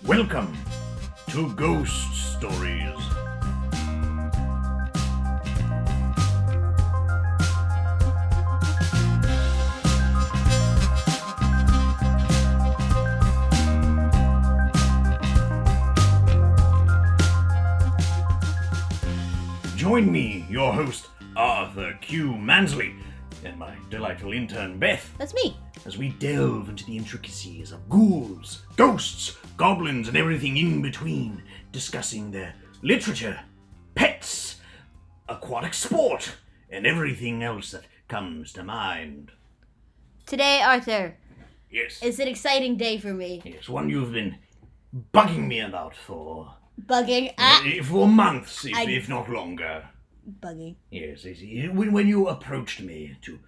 Welcome to Ghost Stories. Join me, your host, Arthur Q. Mansley, and my delightful intern, Beth, That's me. as we delve into the intricacies of ghouls, ghosts, goblins, and everything in between, discussing their literature, pets, aquatic sport, and everything else that comes to mind. Today, Arthur, Yes, is an exciting day for me. yes, one you've been bugging me about for Bugging. for months, if, I- if not longer. Bugging. Yes, when you approached me to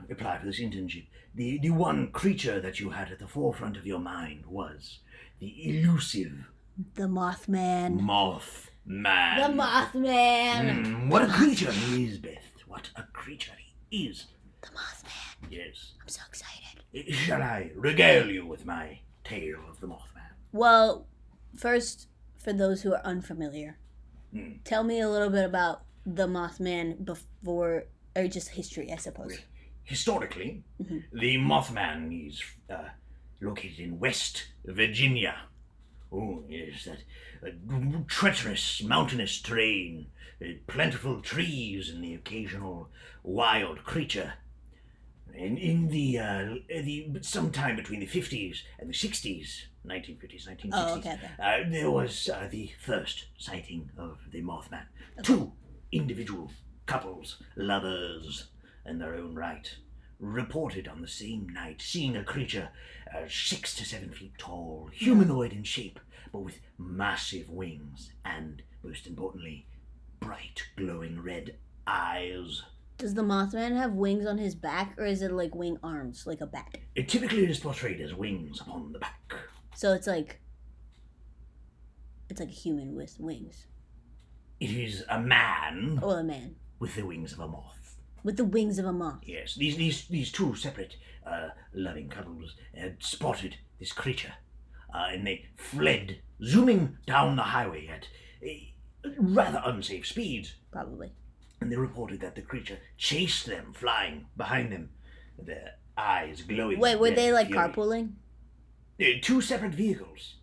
apply for this internship, the one creature that you had at the forefront of your mind was the elusive The Mothman. Mothman. The Mothman. What a creature he is, Beth. What a creature he is. The Mothman. Yes. I'm so excited. Shall I regale you with my tale of the Mothman? Well, first, for those who are unfamiliar, tell me a little bit about the Mothman before, or just history, I suppose. Historically, the Mothman is located in West Virginia. Oh, yes, that treacherous, mountainous terrain, plentiful trees, and the occasional wild creature. In the sometime between the 50s and the 60s, 1950s, 1960s, Oh, okay. there was the first sighting of the Mothman. Two individual couples, lovers in their own right, reported on the same night seeing a creature 6 to 7 feet tall, humanoid in shape, but with massive wings and, most importantly, bright glowing red eyes. Does the Mothman have wings on his back, or is it like wing arms, like a bat? Typically it is portrayed as wings upon the back. So it's like a human with wings. It is a man Or a man with the wings of a moth. with the wings of a moth. Yes, these two separate loving couples had spotted this creature, and they fled, zooming down the highway at rather unsafe speeds. Probably. And they reported that the creature chased them, flying behind them, their eyes glowing. Wait, were red they like fury. carpooling? Two separate vehicles.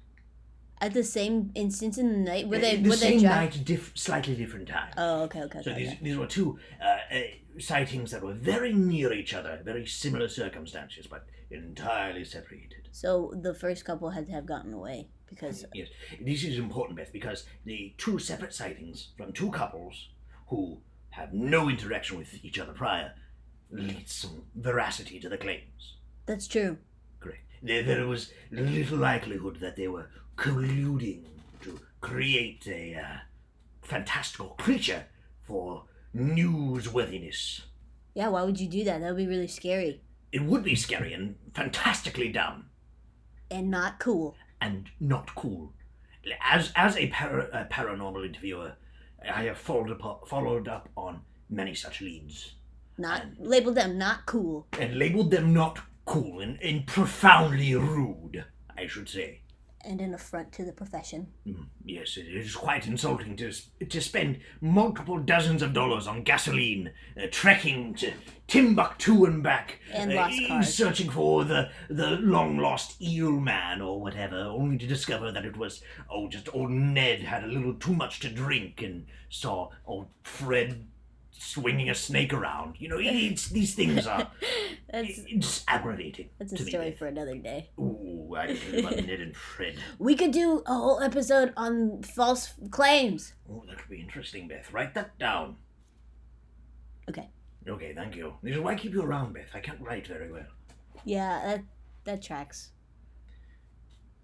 At the same instance in the night? Were they the were same they drive? night, slightly different times. Oh, okay. So these were two sightings that were very near each other, very similar circumstances, but entirely separated. So the first couple had to have gotten away because Yes, this is important, Beth, because the two separate sightings from two couples who have no interaction with each other prior leads some veracity to the claims. that's true. Correct. There was little likelihood that they were colluding to create a fantastical creature for newsworthiness. Yeah, why would you do that? That would be really scary It would be scary and fantastically dumb and not cool. and not cool. As a paranormal interviewer, I have followed up on many such leads Not labeled them not cool. and labeled them not cool and profoundly rude, I should say. And an affront to the profession. Yes, it is quite insulting to spend multiple dozens of dollars on gasoline, trekking to Timbuktu and back, And lost cars. searching for the long-lost eel man or whatever, only to discover that it was, just old Ned had a little too much to drink and saw old Fred swinging a snake around. You know, these things are it's aggravating. That's a to me. story for another day. Ooh, I heard about Ned and Fred. We could do a whole episode on false claims. Oh, that could be interesting, Beth. Write that down. Okay. Okay, thank you. This is why I keep you around, Beth. I can't write very well. Yeah, that tracks.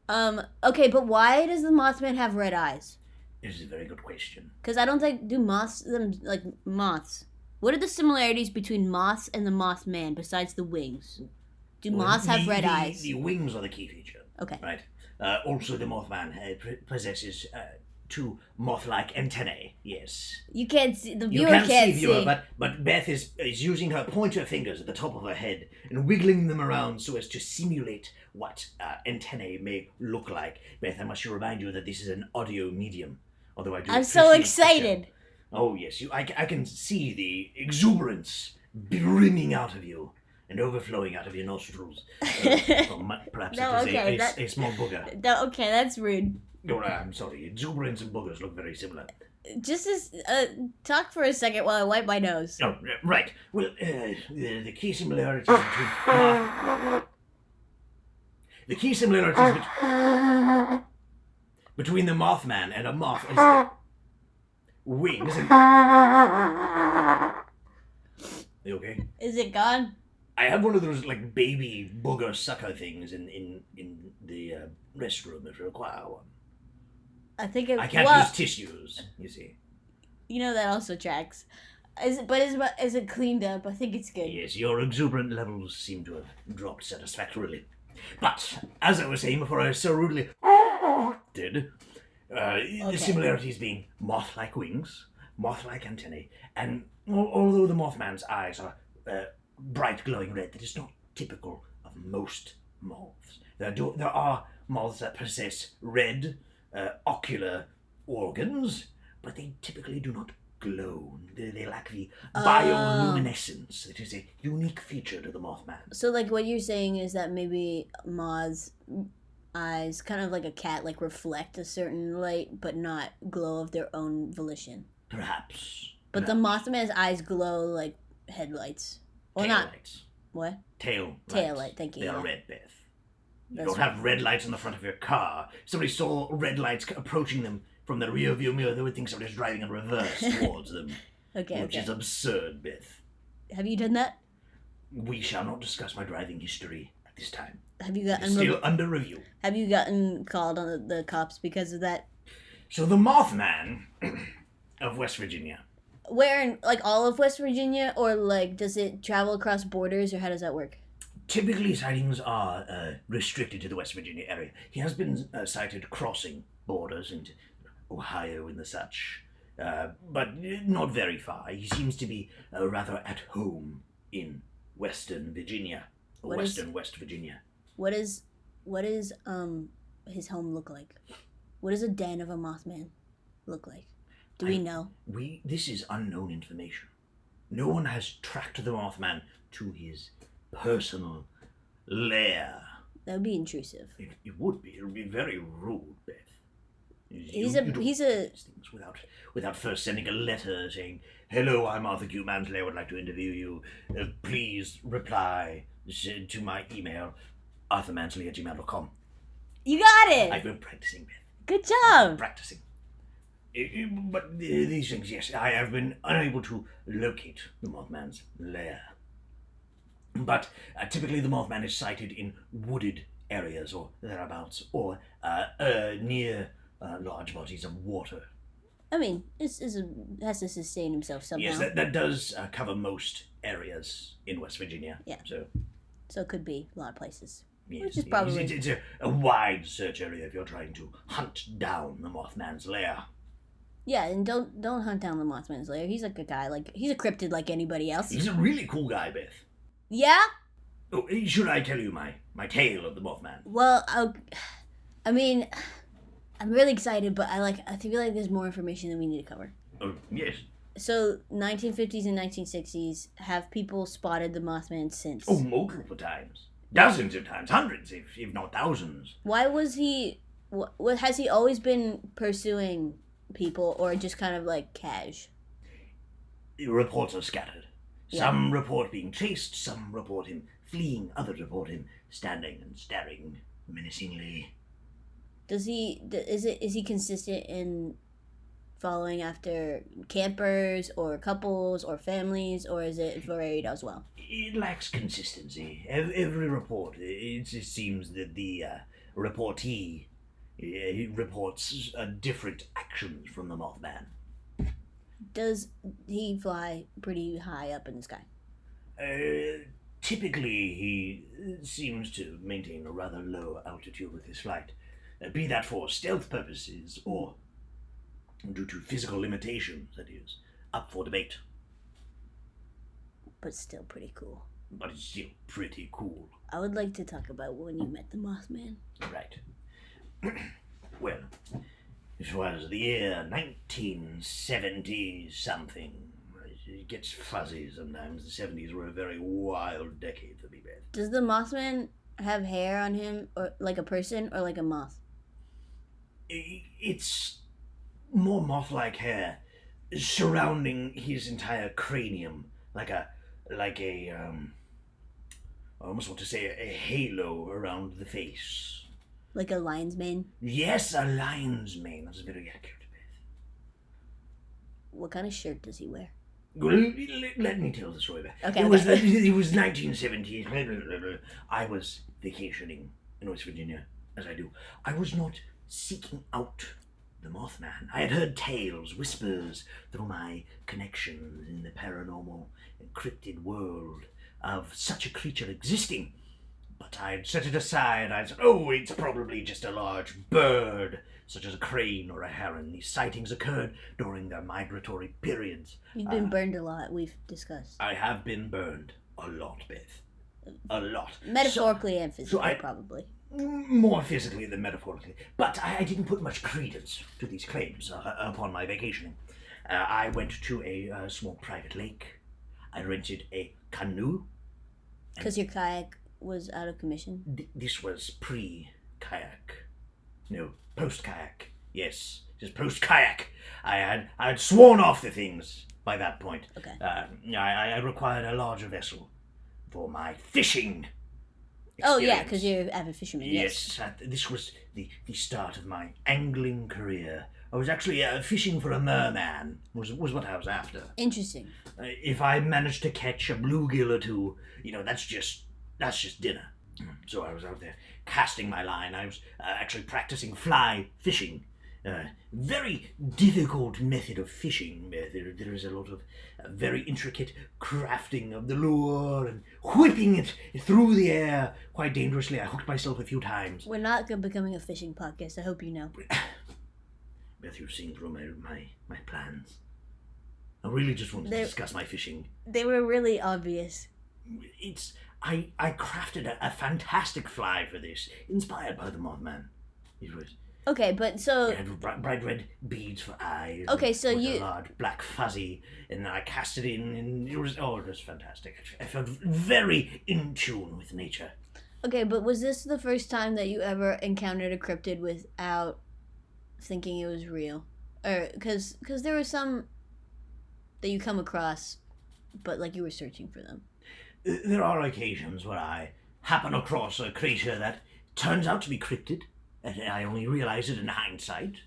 Okay, but why does the Mothman have red eyes? This is a very good question. Because I don't think, do moths, like moths. What are the similarities between moths and the Mothman besides the wings? Do moths have red eyes? The wings are the key feature. Okay. Right. Also, the Mothman possesses two moth-like antennae. Yes. You can't see. The You viewer can't can't see, viewer, but Beth is using her pointer fingers at the top of her head and wiggling them around so as to simulate what antennae may look like. Beth, I must remind you that this is an audio medium, although I do. I'm so appreciate the excited. show. Oh yes, I can see the exuberance brimming out of you and overflowing out of your nostrils. Perhaps No, it okay, is a small booger. No, okay, that's rude. No, I'm sorry. Exuberance and boogers look very similar. Just as talk for a second while I wipe my nose. Oh, right. Well, the key similarities between the key similarities between the Mothman and a moth is wings and. You okay? Is it gone? I have one of those like baby booger sucker things in the restroom if you require one. I think it. I can't use tissues, you see. You know that also tracks. Is it cleaned up? I think it's good. Yes, your exuberant levels seem to have dropped satisfactorily. But as I was saying before I was so rudely did, the similarities being moth-like wings, moth-like antennae, and although the Mothman's eyes are bright glowing red, that is not typical of most moths. There are moths that possess red ocular organs, but they typically do not glow. They lack the bioluminescence. It is a unique feature to the Mothman. So, like, what you're saying is that maybe moths' eyes, kind of like a cat, like reflect a certain light, but not glow of their own volition. Perhaps. But the Mothman's eyes glow like headlights. Well, tail not lights. what? Tail light. Thank you. They are yeah. red, Beth. You That's don't have red lights on the front of your car. If somebody saw red lights approaching them from the rear view mirror, they would think somebody's driving in reverse towards them. Which is absurd, Beth. Have you done that? We shall not discuss my driving history at this time. Have you gotten Still under review. Have you gotten called on the cops because of that? So the Mothman of West Virginia. Where in, like, all of West Virginia, or like does it travel across borders, or how does that work? Typically, sightings are restricted to the West Virginia area. He has been sighted crossing borders into Ohio and the such, but not very far. He seems to be rather at home in Western Virginia, or West Virginia. What is his home look like? What does a den of a Mothman look like? Do we know? This is unknown information. No one has tracked the Mothman to his personal lair. That would be intrusive. It would be. It would be very rude, Beth. He's without first sending a letter saying, "Hello, I'm Arthur Q. Mansley. I would like to interview you. Please reply to my email, arthurmansley@gmail.com." You got it. I've been practicing, Beth. Good job. Practicing. But these things, yes, I have been unable to locate the Mothman's lair. But typically the Mothman is sighted in wooded areas or thereabouts, or near large bodies of water. I mean, has to sustain himself somehow. Yes, that does cover most areas in West Virginia. Yeah. So it could be a lot of places. Yes, which is probably... It's a wide search area if you're trying to hunt down the Mothman's lair. Yeah, and don't hunt down the Mothman's lair. He's like a guy, like he's a cryptid like anybody else. He's a really cool guy, Beth. Yeah? Oh, should I tell you my tale of the Mothman? Well, I mean, I'm really excited, but I feel like there's more information that we need to cover. Oh, yes. So, 1950s and 1960s, have people spotted the Mothman since? Oh, multiple times. Dozens of times. Hundreds, if not thousands. Why was he... What has he always been pursuing people, or just kind of like cash? Reports are scattered. Yeah. Some report being chased, some report him fleeing, others report him standing and staring menacingly. Is he consistent in following after campers or couples or families, or is it varied as well? It lacks consistency. Every report, it seems that the reportee he reports different actions from the Mothman. Does he fly pretty high up in the sky? Typically, he seems to maintain a rather low altitude with his flight, be that for stealth purposes or due to physical limitations, that is, up for debate. But still pretty cool. But it's still pretty cool. I would like to talk about when you met the Mothman. Right. Well, this was the year 1970-something. It gets fuzzy sometimes. The 70s were a very wild decade for me, Beth. Does the Mothman have hair on him, or like a person, or like a moth? It's more moth-like hair surrounding his entire cranium, like a I almost want to say a halo around the face. Like a lion's mane? Yes, a lion's mane. That's very accurate, Beth. What kind of shirt does he wear? Well, let me tell the story, Beth. Okay. It was 1970. I was vacationing in West Virginia, as I do. I was not seeking out the Mothman. I had heard tales, whispers, through my connections in the paranormal and cryptid world of such a creature existing. But I'd set it aside. I'd said, oh, it's probably just a large bird, such as a crane or a heron. These sightings occurred during their migratory periods. You've been burned a lot, we've discussed. I have been burned a lot, Beth. A lot. Metaphorically and physically, probably. More physically than metaphorically. But I didn't put much credence to these claims upon my vacationing. I went to a small private lake. I rented a canoe. Because your kayak was out of commission? This was pre-kayak. No, post-kayak. Yes, just post-kayak. I had sworn off the things by that point. Okay. I required a larger vessel for my fishing experience. Oh, yeah, because you're an avid fisherman. Yes, this was the start of my angling career. I was actually fishing for a merman, was what I was after. Interesting. If I managed to catch a bluegill or two, that's just dinner. So I was out there casting my line. I was actually practicing fly fishing. Very difficult method of fishing. There is a lot of very intricate crafting of the lure and whipping it through the air quite dangerously. I hooked myself a few times. We're not becoming a fishing podcast, I hope you know. Beth, you've seen through my plans. I really just wanted to discuss my fishing. They were really obvious. I crafted a fantastic fly for this, inspired by the Mothman. It was. Okay, but so... It had bright red beads for eyes. Okay, so with you... a large black fuzzy, and I cast it in, and it was fantastic. I felt very in tune with nature. Okay, but was this the first time that you ever encountered a cryptid without thinking it was real? Or, because there were some that you come across, but like you were searching for them. There are occasions where I happen across a creature that turns out to be cryptid, and I only realize it in hindsight.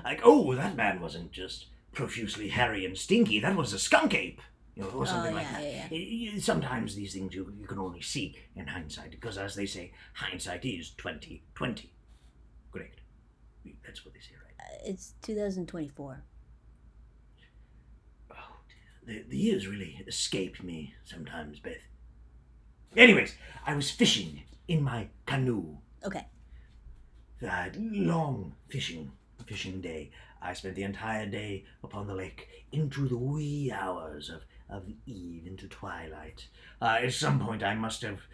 Like, oh, that man wasn't just profusely hairy and stinky, that was a skunk ape, or something like that. Yeah. Sometimes these things you can only see in hindsight, because as they say, hindsight is 20/20. Great. That's what they say, right? It's 2024. Oh, dear. The years really escape me sometimes, Beth. Anyways, I was fishing in my canoe. Okay. That long fishing day. I spent the entire day upon the lake into the wee hours of the eve into twilight. At some point I must have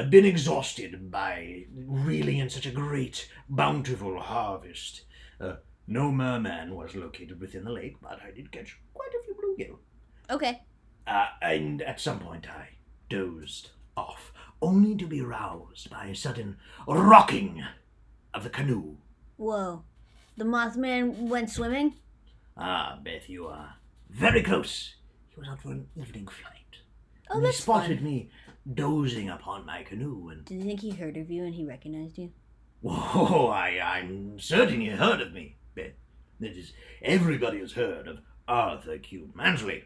been exhausted by reeling in such a great, bountiful harvest. No merman was located within the lake, but I did catch quite a few bluegill. Okay. And at some point I dozed off, only to be roused by a sudden rocking of the canoe. Whoa. The Mothman went swimming? Ah, Beth, you are very close. He was out for an evening flight. Oh, and that's he spotted fun. me dozing upon my canoe and... Did you think he heard of you and he recognized you? Whoa, I'm certain you heard of me, Beth. That is, everybody has heard of Arthur Q. Mansley.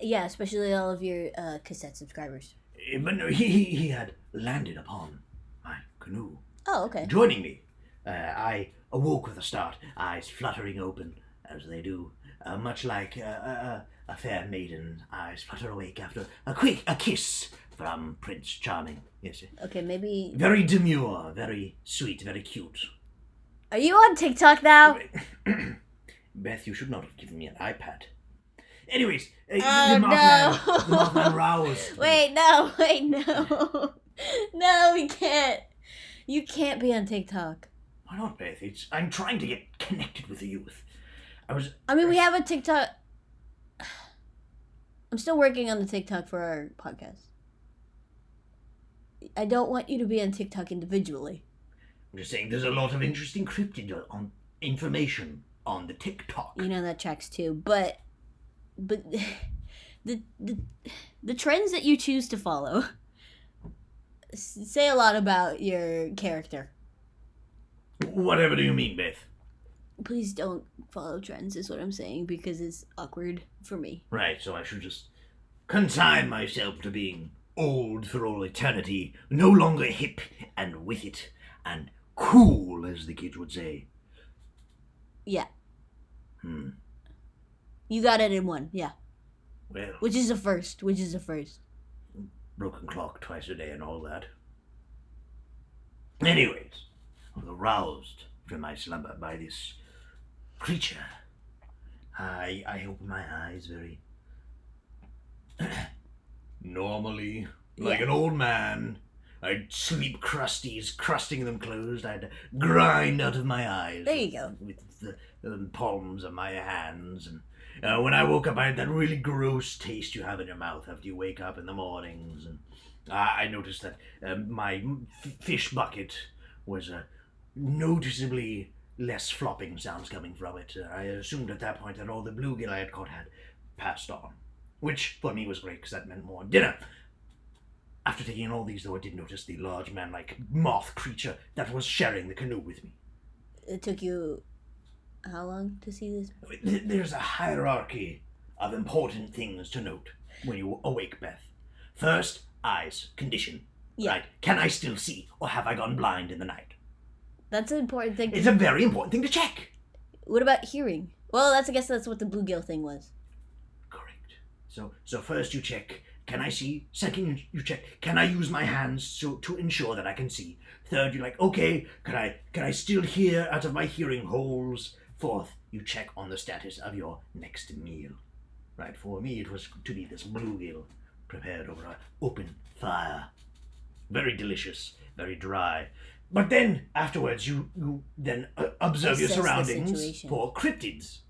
Yeah, especially all of your cassette subscribers. But no, he had landed upon my canoe. Oh, okay. Joining me. I awoke with a start, eyes fluttering open, as they do, much like a fair maiden's eyes flutter awake after a kiss from Prince Charming. Yes. Okay, maybe... Very demure, very sweet, very cute. Are you on TikTok now? Beth, you should not have given me an iPad. Anyways, Oh, the Mothman roused. Wait, no. No, we can't. You can't be on TikTok. Why not, Beth? I'm trying to get connected with the youth. We have a TikTok. I'm still working on the TikTok for our podcast. I don't want you to be on TikTok individually. I'm just saying there's a lot of interesting cryptid information on the TikTok. You know that tracks too, but the trends that you choose to follow say a lot about your character. Whatever do you mean, Beth? Please don't follow trends, is what I'm saying, because it's awkward for me. Right, so I should just consign myself to being old for all eternity, no longer hip and with it, and cool, as the kids would say. Yeah. You got it in one, yeah. Well. Which is a first. Broken clock twice a day and all that. Anyways, I was aroused from my slumber by this creature. I opened my eyes very normally, like an old man. I'd sleep crusting them closed. I'd grind out of my eyes. There you go. With the palms of my hands. And when I woke up, I had that really gross taste you have in your mouth after you wake up in the mornings. And I noticed that my fish bucket was noticeably less flopping sounds coming from it. I assumed at that point that all the bluegill I had caught had passed on, which for me was great because that meant more dinner. After taking in all these, though, I did notice the large man-like moth creature that was sharing the canoe with me. It took you how long to see this? There's a hierarchy of important things to note when you awake, Beth. First, eyes, condition. Yeah. Right? Can I still see, or have I gone blind in the night? That's an important thing. It's a very important thing to check. What about hearing? Well, I guess that's what the bluegill thing was. Correct. So first you check, can I see? Second, you check, can I use my hands to ensure that I can see? Third, you're like, okay, can I still hear out of my hearing holes? Fourth, you check on the status of your next meal. Right, for me it was to be this bluegill prepared over an open fire. Very delicious, very dry. But then, afterwards, you then observe your surroundings for cryptids.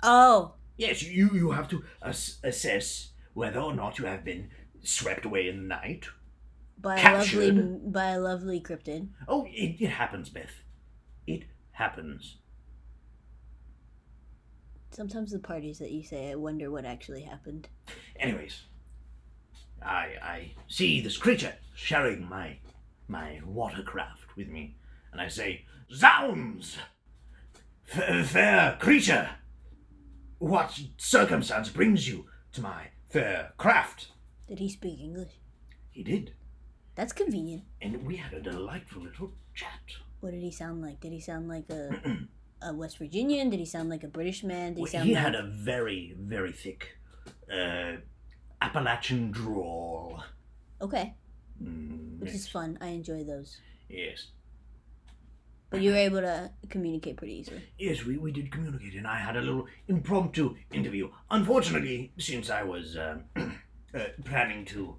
Oh. Yes, you have to assess whether or not you have been swept away in the night. By a lovely cryptid. Oh, it happens, Beth. It happens. Sometimes the parties that you say, I wonder what actually happened. Anyways, I see this creature sharing my watercraft with me, and I say, "Zounds! Fair creature! What circumstance brings you to my fair craft?" Did he speak English? He did. That's convenient. And we had a delightful little chat. What did he sound like? Did he sound like a West Virginian? Did he sound like a British man? He had a very, very thick Appalachian drawl. Okay. Which is fun. I enjoy those. Yes. But you were able to communicate pretty easily. Yes, we did communicate, and I had a little impromptu interview. Unfortunately, since I was planning to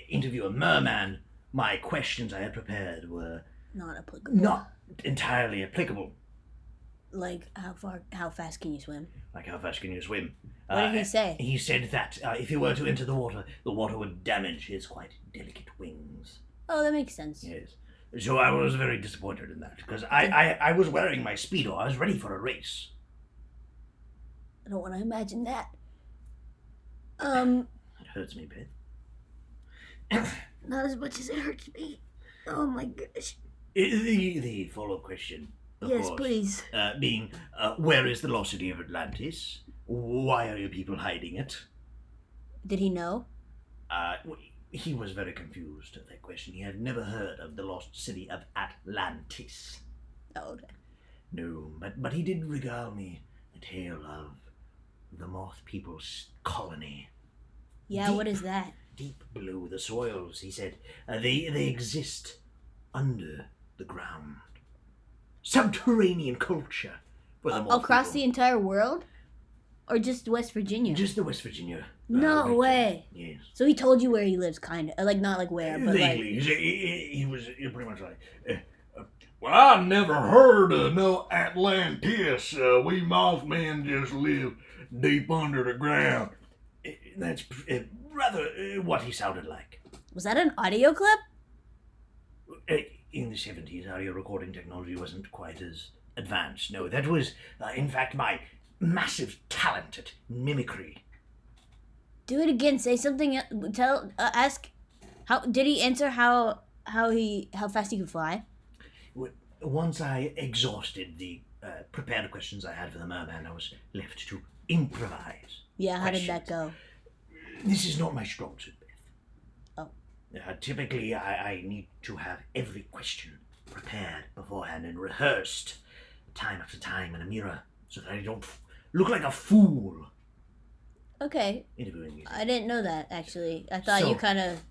interview a merman, my questions I had prepared were not applicable. Not entirely applicable. Like, how fast can you swim? Like, how fast can you swim? What did he say? He said that if he were to enter the water would damage his quite delicate wings. Oh, that makes sense. Yes. So I was very disappointed in that, because I was wearing my Speedo. I was ready for a race. I don't want to imagine that. It hurts me, Beth. Not as much as it hurts me. Oh my gosh. The follow-up question, of course, please. Being, where is the lost city of Atlantis? Why are you people hiding it? Did he know? He was very confused at that question. He had never heard of the lost city of Atlantis. Oh, okay. No, but he did regale me a tale of the moth people's colony. Yeah, what is that? Deep below the soils, he said. They exist under the ground. Subterranean culture for the across the entire world? Or just West Virginia? Just the West Virginia. No way. Yes. So he told you where he lives, kind of. Like, not like where, but Vaguely. like... He was pretty much like, well, I never heard of no Atlantis. We Mothmen just live deep under the ground. That's rather what he sounded like. Was that an audio clip? In the 70s, audio recording technology wasn't quite as advanced. No, that was, in fact, my massive talent at mimicry. Do it again. Say something. Ask. How did he answer? How fast he could fly? Once I exhausted the prepared questions I had for the merman, I was left to improvise. Yeah, how questions. did that go? This is not my strong suit, Beth. Oh. Typically, I need to have every question prepared beforehand and rehearsed time after time in a mirror so that I don't look like a fool. Okay. Interviewing you. I didn't know that, actually. I thought you kind of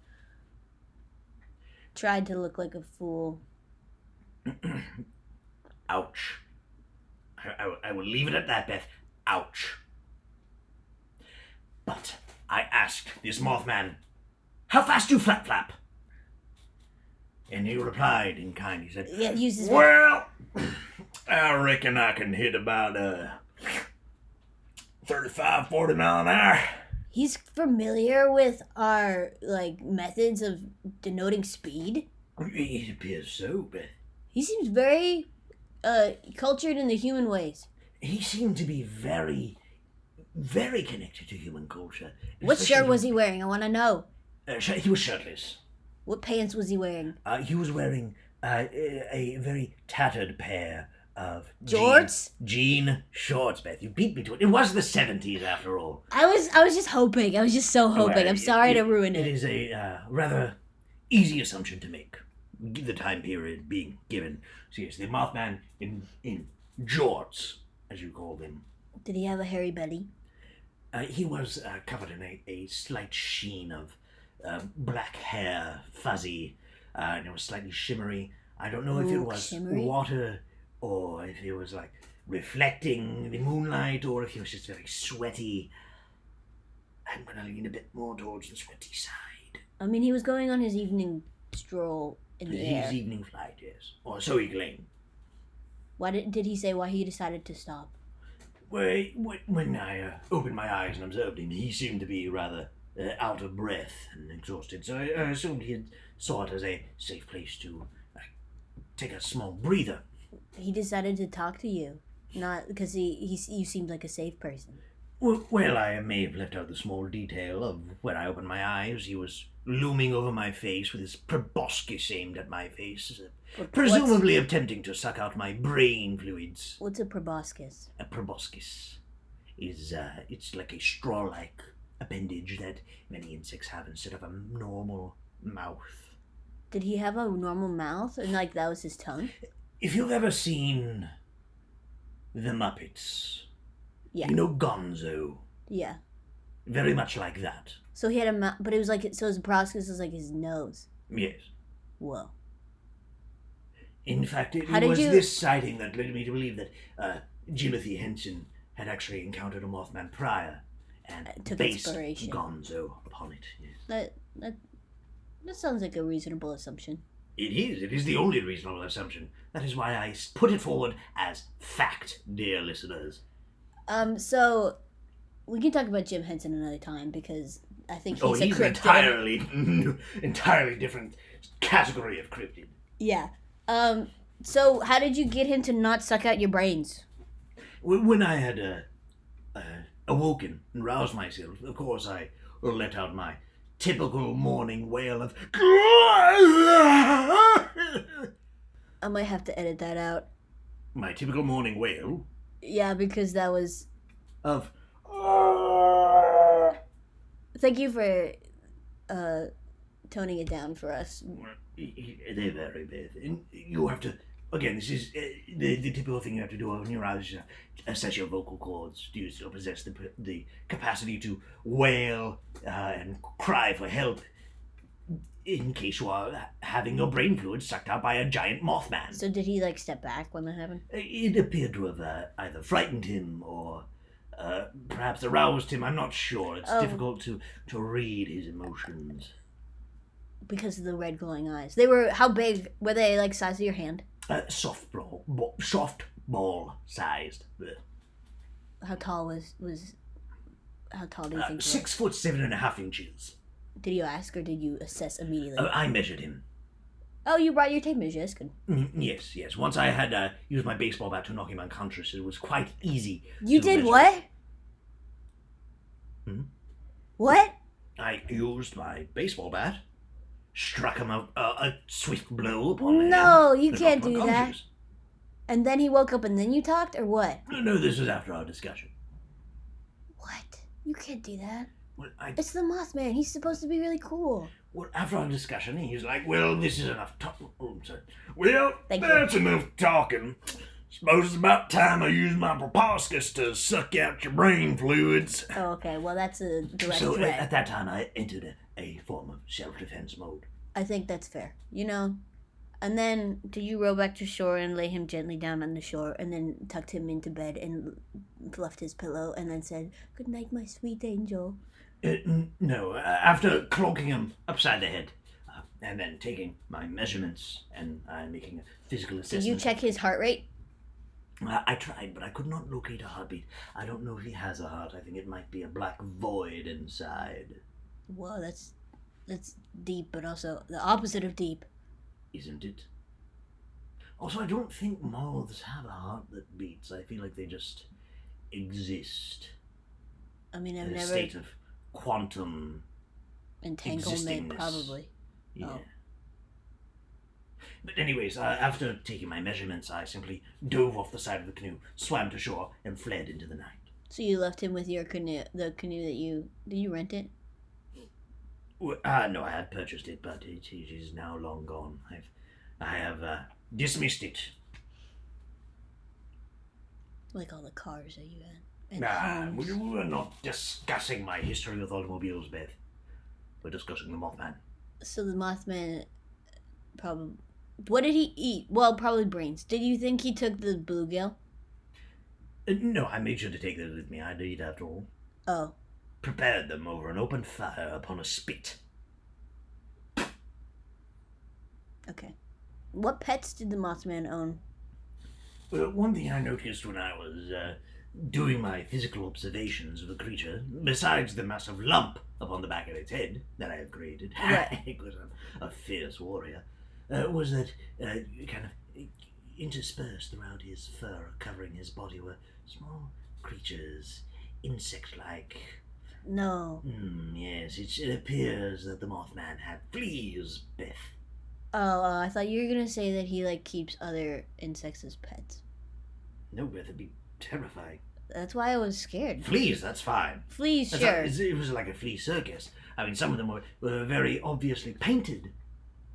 tried to look like a fool. Ouch. I will leave it at that, Beth. Ouch. But I asked this Mothman, how fast do you flap? And he replied in kind. He said, Yeah, use his... Well, I reckon I can hit about 35, 40 mile an hour. He's familiar with our, like, methods of denoting speed. It appears so, Beth. He seems very cultured in the human ways. He seemed to be very, very connected to human culture. What shirt was he wearing? I want to know. He was shirtless. What pants was he wearing? He was wearing a very tattered pair of jorts? Jean shorts, Beth. You beat me to it. It was the 70s, after all. I was just hoping. I was just so hoping. Well, I'm sorry to ruin it. It is a rather easy assumption to make, the time period being given. So yes, the Mothman in jorts, as you call them. Did he have a hairy belly? He was covered in a slight sheen of black hair, fuzzy, and it was slightly shimmery. I don't know if it was shimmery? water or if it was like reflecting the moonlight or if he was just very sweaty. I'm going to lean a bit more towards the sweaty side. I mean, he was going on his evening stroll in the air. His evening flight, yes. Or so he claimed. Why did he say why he decided to stop? Well, when I opened my eyes and observed him, he seemed to be rather out of breath and exhausted, so I assumed he had saw it as a safe place to take a small breather. He decided to talk to you, not because you seemed like a safe person. Well, I may have left out the small detail of when I opened my eyes, he was looming over my face with his proboscis aimed at my face, presumably attempting to suck out my brain fluids. What's a proboscis? A proboscis is, it's like a straw-like appendage that many insects have instead of a normal mouth. Did he have a normal mouth? And like that was his tongue? If you've ever seen The Muppets, yeah. You know Gonzo? Yeah. Very much like that. So he had a mouth, but it was like, so his proboscis was like his nose. Yes. Whoa. In fact, it was this sighting that led me to believe that Jimothy Henson had actually encountered a Mothman prior and took based inspiration. Gonzo upon it. Yes. That sounds like a reasonable assumption. It is. It is the only reasonable assumption. That is why I put it forward as fact, dear listeners. So we can talk about Jim Henson another time because I think he's a cryptid. An entirely different category of cryptid. Yeah. So how did you get him to not suck out your brains? When I had awoken and roused myself, of course I let out my typical morning wail of... I might have to edit that out. My typical morning wail? Yeah, because that was... Of... Thank you for toning it down for us. They vary, Beth. And you have to... Again, this is the typical thing you have to do when you're out, assess your vocal cords. Do you still possess the capacity to wail and cry for help? in case you are having your brain fluid sucked out by a giant Mothman. So did he like step back when that happened? It appeared to have either frightened him or perhaps aroused him. I'm not sure. It's difficult to read his emotions. Because of the red glowing eyes. They were, how big? Were they like size of your hand? Softball sized. How tall how tall do you think? 6 foot 7.5 inches. Did you ask or did you assess immediately? I measured him. Oh, you brought your tape measure. That's good. Yes. Once I had used my baseball bat to knock him unconscious, it was quite easy. You did what? What? I used my baseball bat, struck him a swift blow upon the head. No, you can't do that. And then he woke up and then you talked, or what? No, this was after our discussion. What? You can't do that. Well, It's the Mothman. He's supposed to be really cool. Well, after our discussion, he's like, well, this is enough talking. Oh, I'm sorry. Well, that's enough talking. Suppose it's about time I use my proboscis to suck out your brain fluids. Oh, okay. Well, that's a direct so threat. At that time, I entered a form of self-defense mode. I think that's fair. And then did you row back to shore and lay him gently down on the shore and then tucked him into bed and fluffed his pillow and then said, "Good night, my sweet angel"? No, after clonking him upside the head and then taking my measurements and making a physical assessment. Did you check his heart rate? I tried, but I could not locate a heartbeat. I don't know if he has a heart. I think it might be a black void inside. Whoa, that's deep, but also the opposite of deep. Isn't it? Also, I don't think moths have a heart that beats. I feel like they just exist. I mean, I've in never... a state of quantum entanglement, existingness. probably. Yeah. Oh. But anyways, after taking my measurements, I simply dove off the side of the canoe, swam to shore, and fled into the night. So you left him with your canoe, the canoe that you... Did you rent it? No, I had purchased it, but it is now long gone. I have dismissed it. Like all the cars that you had. And homes. We're not discussing my history with automobiles, Beth. We're discussing the Mothman. So the Mothman probably... What did he eat? Well, probably brains. Did you think he took the bluegill? No, I made sure to take those with me. I'd eat after all. Oh. Prepared them over an open fire upon a spit. Okay. What pets did the Mothman own? Well, one thing I noticed when I was doing my physical observations of the creature, besides the massive lump upon the back of its head that I have created, right. because I'm a fierce warrior, was that kind of interspersed throughout his fur, covering his body, were small creatures, insect-like. No. Yes, it appears that the Mothman had fleas, Beth. Oh, I thought you were going to say that he, keeps other insects as pets. No, Beth, it'd be terrifying. That's why I was scared. Fleas, that's fine. Fleas, sure. It was like a flea circus. I mean, some of them were very obviously painted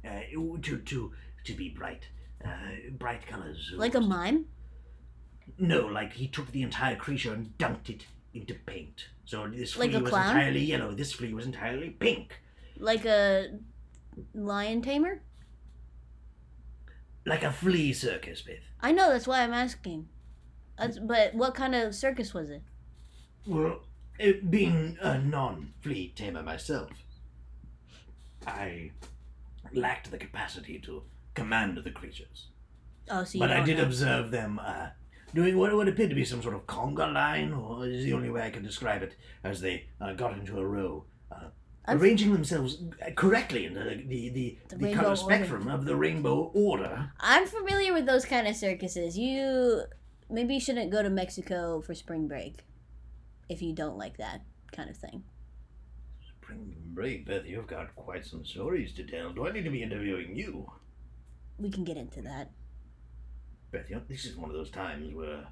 to be bright colors. Like a mime? No, like he took the entire creature and dunked it into paint. So this flea Like a was clown? entirely yellow. This flea was entirely pink. Like a lion tamer? Like a flea circus, Beth. I know, that's why I'm asking. But what kind of circus was it? Well, being a non-flea tamer myself, I lacked the capacity to command the creatures. Oh, so you But don't I did know. observe them doing what appeared to be some sort of conga line, or is the only way I can describe it, as they got into a row, arranging themselves correctly in the color spectrum of the rainbow order. I'm familiar with those kind of circuses. Maybe you shouldn't go to Mexico for spring break if you don't like that kind of thing. Spring break, Beth, you've got quite some stories to tell. Do I need to be interviewing you? We can get into that. Beth, this is one of those times where,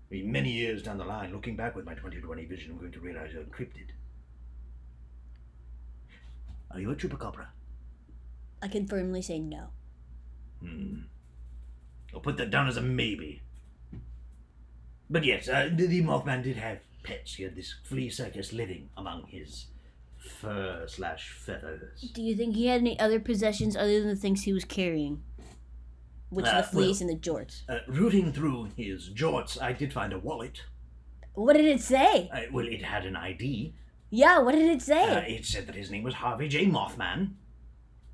many years down the line, looking back with my 2020 vision, I'm going to realize you're encrypted. Are you a chupacabra? I can firmly say no. I'll put that down as a maybe. But yes, the Mothman did have pets. He had this flea circus living among his fur/feathers. Do you think he had any other possessions other than the things he was carrying? Which are the fleas and the jorts. Rooting through his jorts, I did find a wallet. What did it say? Well, it had an ID. Yeah, what did it say? It said that his name was Harvey J. Mothman.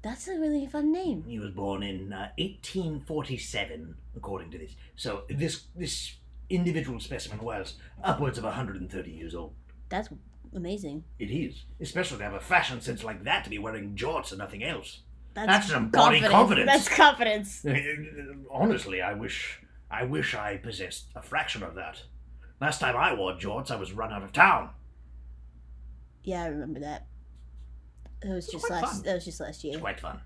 That's a really fun name. He was born in 1847, according to this. So this individual specimen was upwards of 130 years old. That's amazing. It is, especially to have a fashion sense like that, to be wearing jorts and nothing else. That's some body confidence. That's confidence. Honestly, I wish I possessed a fraction of that. Last time I wore jorts, I was run out of town. Yeah, I remember that. That was just last year. It's quite fun.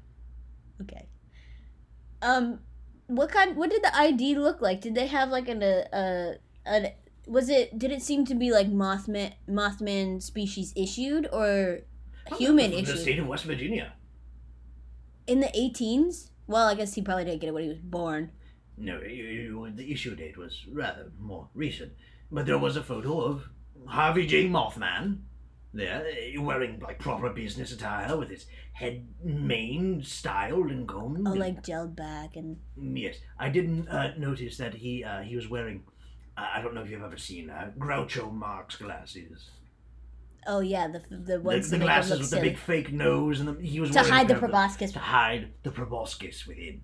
Okay. What did the ID look like? Did they have like did it seem to be like Mothman species issued or human From issued? the state of West Virginia. In the 18s? Well, I guess he probably didn't get it when he was born. No, the issue date was rather more recent. But there was a photo of Harvey J. Mothman there, wearing like proper business attire with his head mane styled and combed. Oh, like gelled back and... Yes. I didn't notice that he was wearing, I don't know if you've ever seen Groucho Marx glasses. Oh yeah, the ones the glasses with the big fake nose, and he was to hide the proboscis. To hide the proboscis within.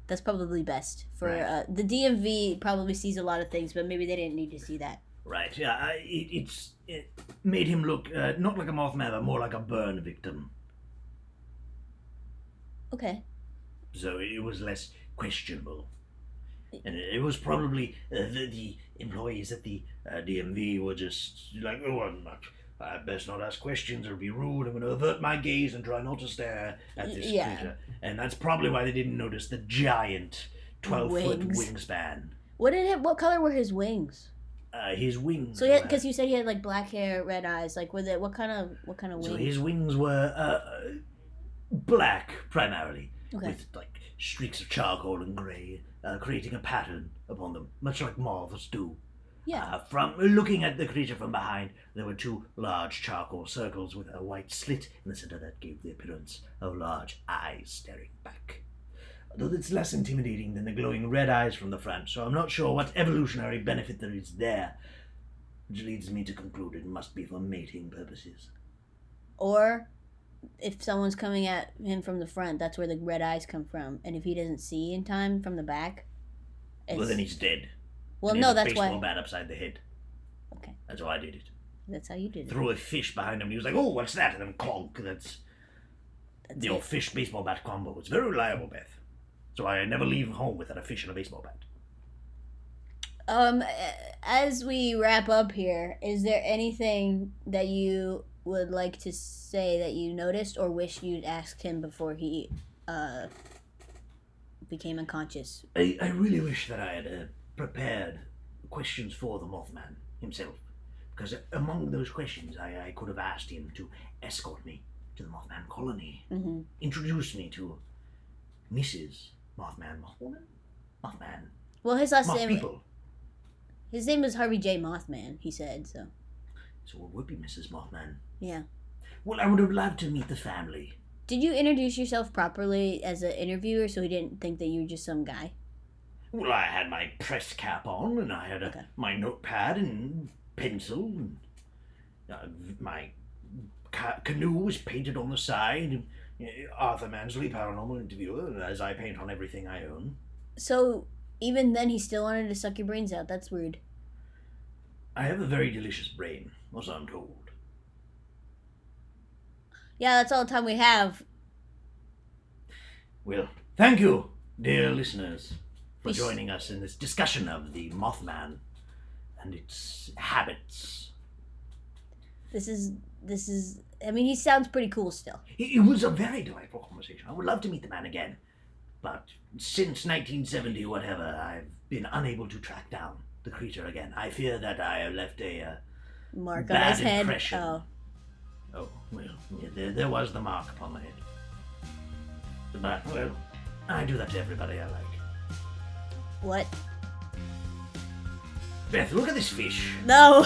That's probably best for Right. The DMV probably sees a lot of things, but maybe they didn't need to see that. Right. Yeah. It made him look not like a Mothman, but more like a burn victim. Okay. So it was less questionable, and it was probably the employees at the DMV were just like, oh, I best not ask questions or be rude. I'm going to avert my gaze and try not to stare at this creature. And that's probably why they didn't notice the giant 12-foot wingspan. What color were his wings? His wings. So because you said he had like black hair, red eyes. Like what kind of wings? So his wings were black primarily, with like streaks of charcoal and grey, creating a pattern upon them, much like moths do. Yeah. From looking at the creature from behind, there were two large charcoal circles with a white slit in the center that gave the appearance of large eyes staring back. Though it's less intimidating than the glowing red eyes from the front, so I'm not sure what evolutionary benefit there is there, which leads me to conclude it must be for mating purposes. Or if someone's coming at him from the front, that's where the red eyes come from, and if he doesn't see in time from the back, well, then he's dead. Well, and no, that's baseball why. bat upside the head. Okay. That's how I did it. That's how you did it. Threw a fish behind him. And he was like, "Oh, what's that?" And then clonk. That's the old fish baseball bat combo. It's very reliable, Beth. So I never leave home without a fish and a baseball bat. As we wrap up here, is there anything that you would like to say that you noticed or wish you'd asked him before he became unconscious? I really wish that I had prepared questions for the Mothman himself, because among those questions I could have asked him to escort me to the Mothman colony, introduce me to Mrs. Mothman. Well, his last name. People. His name was Harvey J. Mothman. He said so. So it would be Mrs. Mothman. Yeah. Well, I would have loved to meet the family. Did you introduce yourself properly as an interviewer so he didn't think that you were just some guy? Well, I had my press cap on, and I had my notepad and pencil. And, my canoe was painted on the side. Arthur Mansley, paranormal interviewer, as I paint on everything I own. So, even then he still wanted to suck your brains out. That's weird. I have a very delicious brain, as I'm told. Yeah, that's all the time we have. Well, thank you, dear listeners, for joining us in this discussion of the Mothman and its habits. This is. I mean, he sounds pretty cool still. It was a very delightful conversation. I would love to meet the man again. But since 1970, whatever, I've been unable to track down the creature again. I fear that I have left a mark bad on his head. impression. Oh, well, yeah, there was the mark upon my head. But, well, I do that to everybody I like. What? Beth, look at this fish. No.